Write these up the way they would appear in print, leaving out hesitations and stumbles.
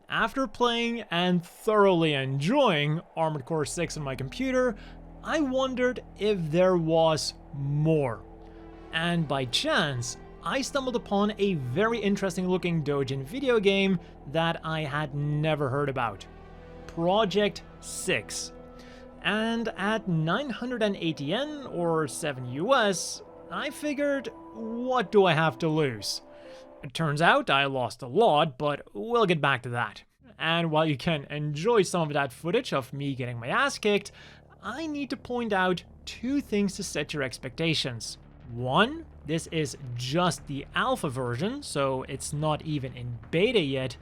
After playing and thoroughly enjoying Armored Core 6 on my computer, I wondered if there was more. And by chance, I stumbled upon a very interesting looking Doujin video game that I had never heard about. Projectsix. And at 980 yen or 7 US, I figured, what do I have to lose? It turns out I lost a lot, but we'll get back to that. And while you can enjoy some of that footage of me getting my ass kicked, I need to point out two things to set your expectations. One, this is just the alpha version, so it's not even in beta yet.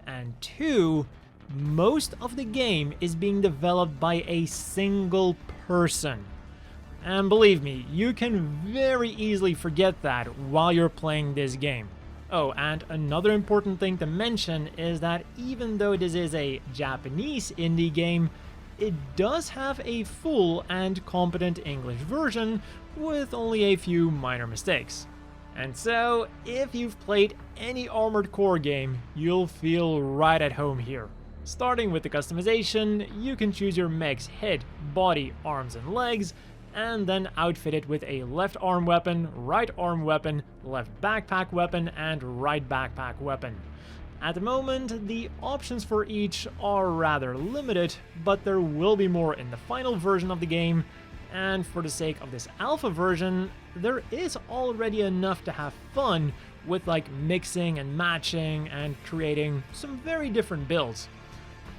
And two, most of the game is being developed by a single person. And believe me, you can very easily forget that while you're playing this game. Oh, and another important thing to mention is that even though this is a Japanese indie game, it does have a full and competent English version with only a few minor mistakes. And so, if you've played any Armored Core game, you'll feel right at home here. Starting with the customization, you can choose your mech's head, body, arms and legs, and then outfit it with a left arm weapon, right arm weapon, left backpack weapon, and right backpack weapon. At the moment, the options for each are rather limited, but there will be more in the final version of the game, and for the sake of this alpha version, there is already enough to have fun with like mixing and matching and creating some very different builds.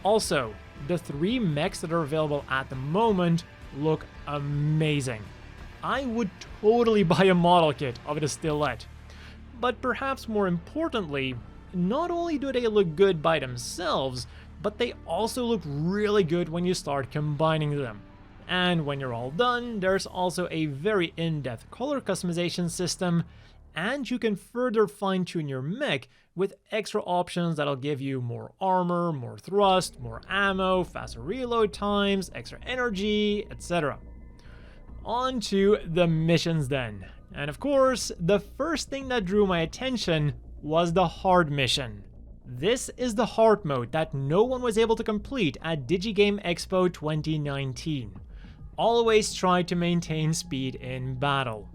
Also, the 3 mechs that are available at the moment look amazing. I would totally buy a model kit of the Stilette. But perhaps more importantly, not only do they look good by themselves, but they also look really good when you start combining them. And when you're all done, there's also a very in-depth color customization system, and you can further fine-tune your mech with extra options that'll give you more armor, more thrust, more ammo, faster reload times, extra energy, etc. On to the missions then. And of course, the first thing that drew my attention was the hard mission. This is the hard mode that no one was able to complete at Digigame Expo 2019. Always try to maintain speed in battle.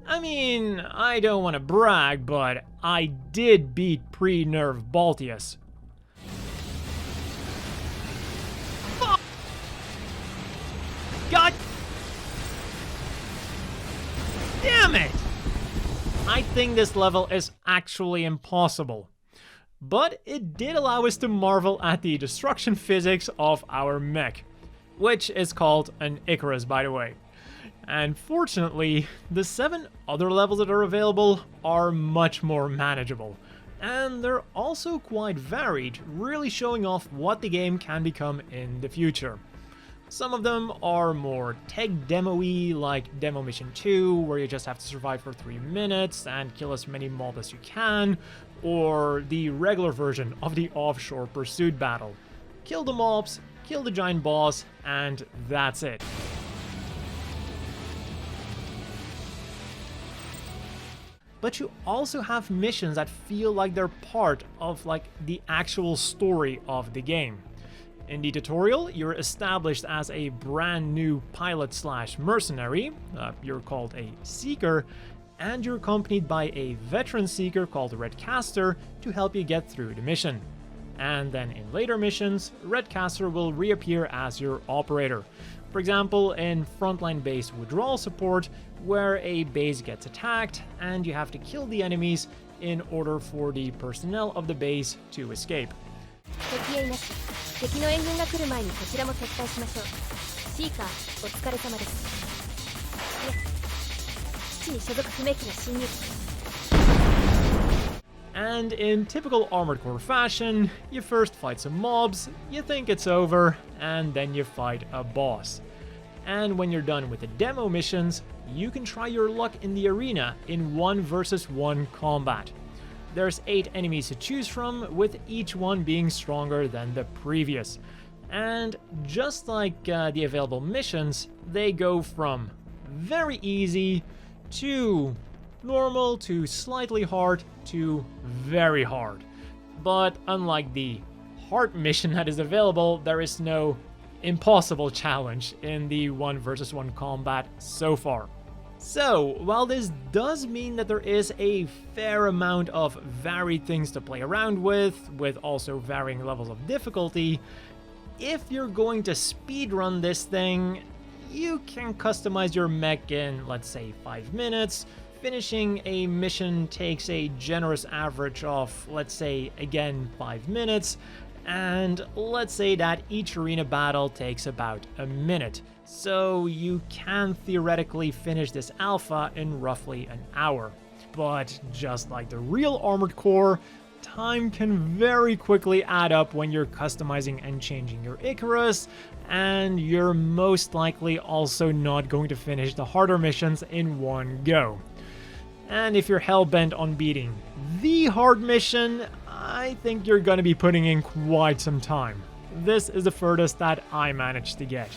I mean, I don't want to brag, but I did beat pre-nerf Baltius. Fuck! God damn it! I think this level is actually impossible. But it did allow us to marvel at the destruction physics of our mech, which is called an Icarus, by the way. And fortunately, the 7 other levels that are available are much more manageable. And they're also quite varied, really showing off what the game can become in the future. Some of them are more tech demo-y, like Demo Mission 2, where you just have to survive for 3 minutes and kill as many mobs as you can, or the regular version of the Offshore Pursuit battle. Kill the mobs, kill the giant boss, and that's it. But you also have missions that feel like they're part of like the actual story of the game. In the tutorial, you're established as a brand new pilot/mercenary, you're called a Seeker, and you're accompanied by a veteran Seeker called Redcaster to help you get through the mission. And then in later missions, Redcaster will reappear as your operator. For example, in frontline base withdrawal support, where a base gets attacked and you have to kill the enemies in order for the personnel of the base to escape. And in typical Armored Core fashion, you first fight some mobs, you think it's over, and then you fight a boss. And when you're done with the demo missions, you can try your luck in the arena in 1 versus 1 combat. There's 8 enemies to choose from, with each one being stronger than the previous. And just like the available missions, they go from very easy to normal to slightly hard to very hard. But unlike the hard mission that is available, there is no impossible challenge in the 1 versus 1 combat so far. So, while this does mean that there is a fair amount of varied things to play around with also varying levels of difficulty, if you're going to speedrun this thing, you can customize your mech in, let's say, 5 minutes. Finishing a mission takes a generous average of, let's say, again, 5 minutes. And let's say that each arena battle takes about a minute. So you can theoretically finish this alpha in roughly an hour. But just like the real Armored Core, time can very quickly add up when you're customizing and changing your Icarus, and you're most likely also not going to finish the harder missions in one go. And if you're hell-bent on beating the hard mission, I think you're gonna be putting in quite some time. This is the furthest that I managed to get.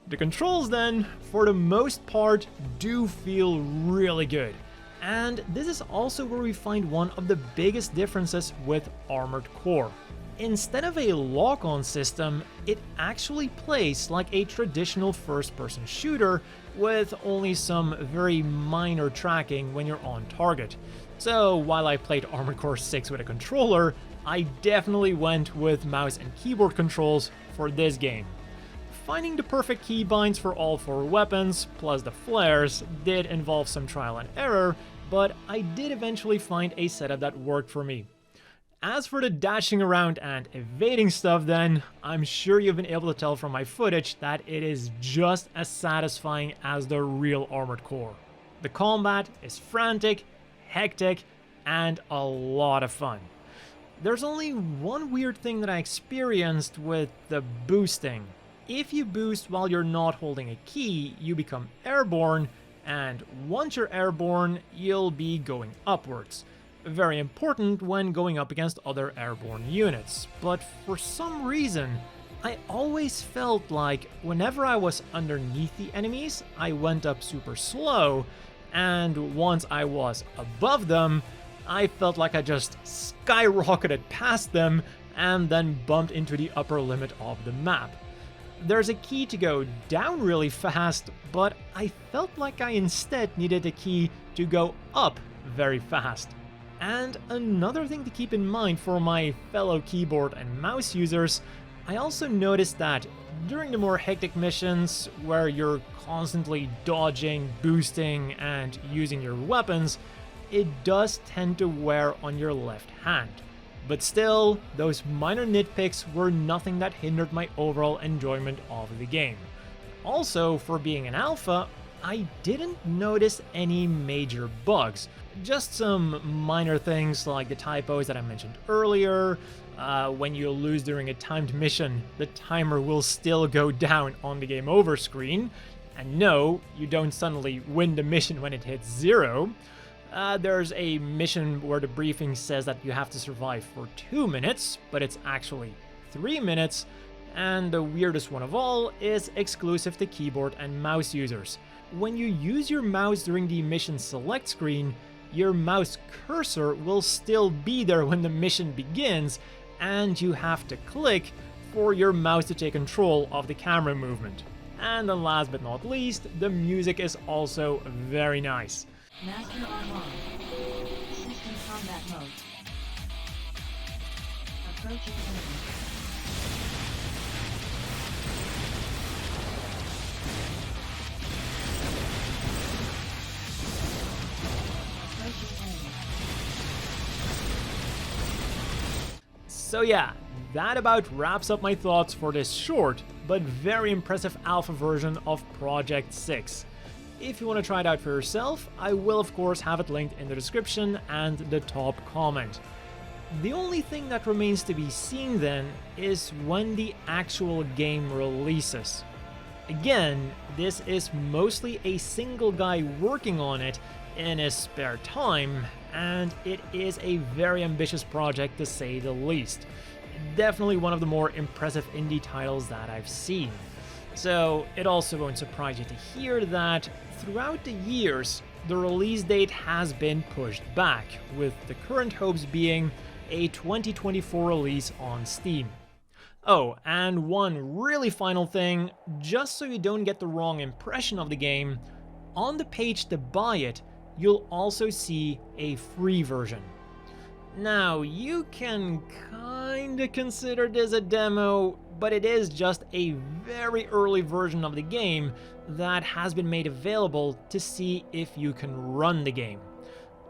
The controls then, for the most part, do feel really good. And this is also where we find one of the biggest differences with Armored Core. Instead of a lock-on system, it actually plays like a traditional first-person shooter with only some very minor tracking when you're on target. So while I played Armored Core 6 with a controller, I definitely went with mouse and keyboard controls for this game. Finding the perfect keybinds for all 4 weapons, plus the flares, did involve some trial and error, but I did eventually find a setup that worked for me. As for the dashing around and evading stuff then, I'm sure you've been able to tell from my footage that it is just as satisfying as the real Armored Core. The combat is frantic, hectic, and a lot of fun. There's only one weird thing that I experienced with the boosting. If you boost while you're not holding a key, you become airborne, and once you're airborne, you'll be going upwards. Very important when going up against other airborne units, but for some reason, I always felt like whenever I was underneath the enemies, I went up super slow, and once I was above them, I felt like I just skyrocketed past them and then bumped into the upper limit of the map. There's a key to go down really fast, but I felt like I instead needed a key to go up very fast. And another thing to keep in mind for my fellow keyboard and mouse users, I also noticed that during the more hectic missions where you're constantly dodging, boosting, and using your weapons, it does tend to wear on your left hand. But still, those minor nitpicks were nothing that hindered my overall enjoyment of the game. Also, for being an alpha, I didn't notice any major bugs. Just some minor things like the typos that I mentioned earlier. When you lose during a timed mission, the timer will still go down on the game over screen. And no, you don't suddenly win the mission when it hits 0. There's a mission where the briefing says that you have to survive for 2 minutes, but it's actually 3 minutes. And the weirdest one of all is exclusive to keyboard and mouse users. When you use your mouse during the mission select screen, your mouse cursor will still be there when the mission begins, and you have to click for your mouse to take control of the camera movement. And then last but not least, the music is also very nice. Master online. System combat mode. Approaching enemy. Approaching enemy. So yeah, that about wraps up my thoughts for this short but very impressive alpha version of Projectsix. If you want to try it out for yourself, I will of course have it linked in the description and the top comment. The only thing that remains to be seen then is when the actual game releases. Again, this is mostly a single guy working on it in his spare time, and it is a very ambitious project to say the least. Definitely one of the more impressive indie titles that I've seen. So it also won't surprise you to hear that throughout the years, the release date has been pushed back, with the current hopes being a 2024 release on Steam. Oh, and one really final thing, just so you don't get the wrong impression of the game, on the page to buy it, you'll also see a free version. Now, you can kinda consider this a demo, but it is just a very early version of the game that has been made available to see if you can run the game.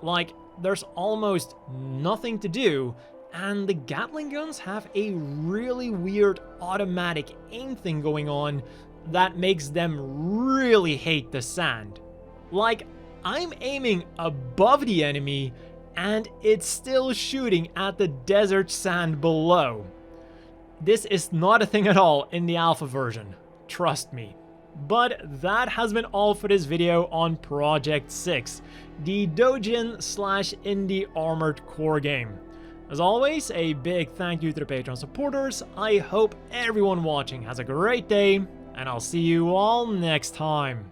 Like, there's almost nothing to do, and the Gatling guns have a really weird automatic aim thing going on that makes them really hate the sand. Like, I'm aiming above the enemy, and it's still shooting at the desert sand below. This is not a thing at all in the alpha version, trust me. But that has been all for this video on Projectsix, the Doujin / indie armored core game. As always, a big thank you to the Patreon supporters. I hope everyone watching has a great day, and I'll see you all next time.